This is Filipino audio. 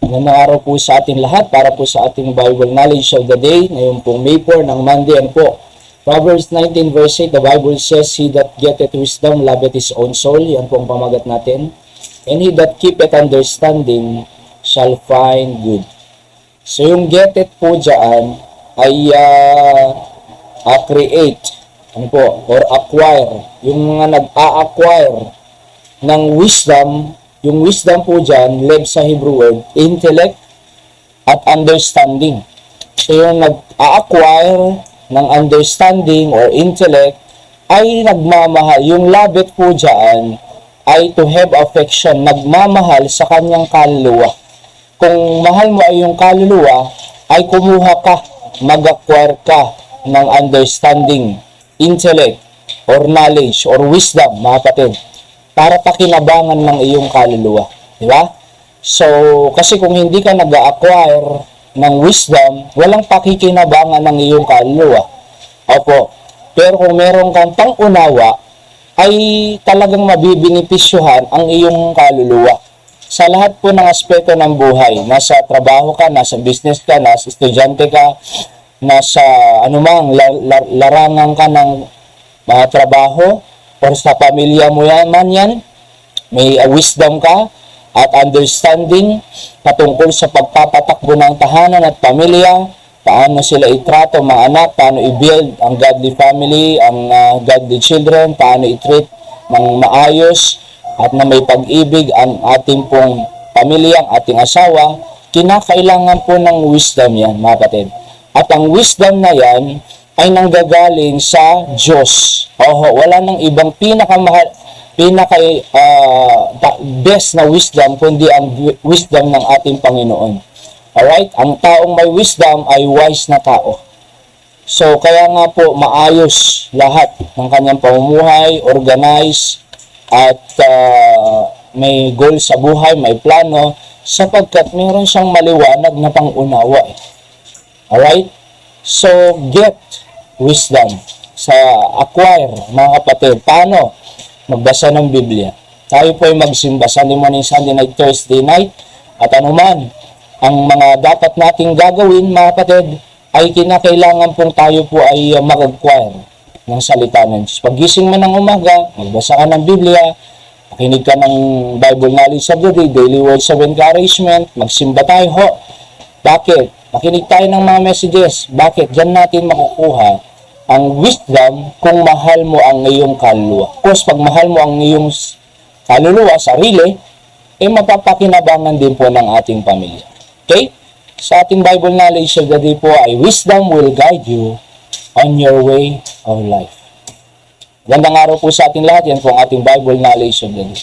Magandang araw po sa ating lahat para po sa ating Bible Knowledge of the Day. Ngayon po May 4 ng Monday. Ano po? Proverbs 19 verse 8, the Bible says, "He that getteth wisdom loveth his own soul." Yan po ang pamagat natin. "And he that keepeth understanding shall find good." So yung getteth po dyan ay create, ano po, or acquire. Yung mga nag-a-acquire ng wisdom. Yung wisdom po dyan, led sa Hebrew word, intellect at understanding. So yung nag-a-acquire ng understanding or intellect ay nagmamahal. Yung labet po dyan ay to have affection, nagmamahal sa kanyang kaluluwa. Kung mahal mo ay yung kaluluwa, ay kumuha ka, mag-acquire ka ng understanding, intellect, or knowledge, or wisdom, mga kapatid, para pakinabangan ng iyong kaluluwa. Di ba? So, kasi kung hindi ka nag-acquire ng wisdom, walang pakikinabangan ng iyong kaluluwa. Opo. Pero kung meron kang pang-unawa, ay talagang mabibinipisyuhan ang iyong kaluluwa. Sa lahat po ng aspeto ng buhay, nasa trabaho ka, nasa business ka, nasa estudyante ka, nasa anumang larangan ka ng trabaho, or sa pamilya mo yan, may wisdom ka at understanding patungkol sa pagpapatakbo ng tahanan at pamilya, paano sila itrato mga anak, paano i-build ang godly family, ang godly children, paano i-treat ng maayos at na may pag-ibig ang ating pong pamilya, ang ating asawa. Kinakailangan po ng wisdom yan, mga kapatid. At ang wisdom na yan ay nanggagaling sa Diyos. Wala nang ibang best na wisdom kundi ang wisdom ng ating Panginoon. Alright? Ang taong may wisdom ay wise na tao. So, kaya nga po maayos lahat ng kanyang pamumuhay, organize, at may goal sa buhay, may plano, sapagkat meron siyang maliwanag na pangunawa. Alright? So, get wisdom sa acquire, mga kapatid. Paano? Magbasa ng Biblia. Tayo po ay magsimba Sunday morning, Sunday night, Thursday night, at anuman ang mga dapat nating gagawin, mga kapatid, ay kinakailangan pong tayo po ay mag-acquire ng salita ng Diyos. Paggising mo ng umaga, magbasa ka ng Biblia, makinig ka ng Bible Knowledge of the Day, daily words of encouragement, magsimba tayo ho. Bakit? Makinig tayo ng mga messages. Bakit? Diyan natin makukuha ang wisdom kung mahal mo ang iyong kaluluwa. Of course, pag mahal mo ang iyong kaluluwa, sarili, mapapakinabangan din po ng ating pamilya. Okay? Sa ating Bible Knowledge of the Day po ay wisdom will guide you on your way of life. Gandang araw po sa ating lahat. Yan po ang ating Bible Knowledge of the Day.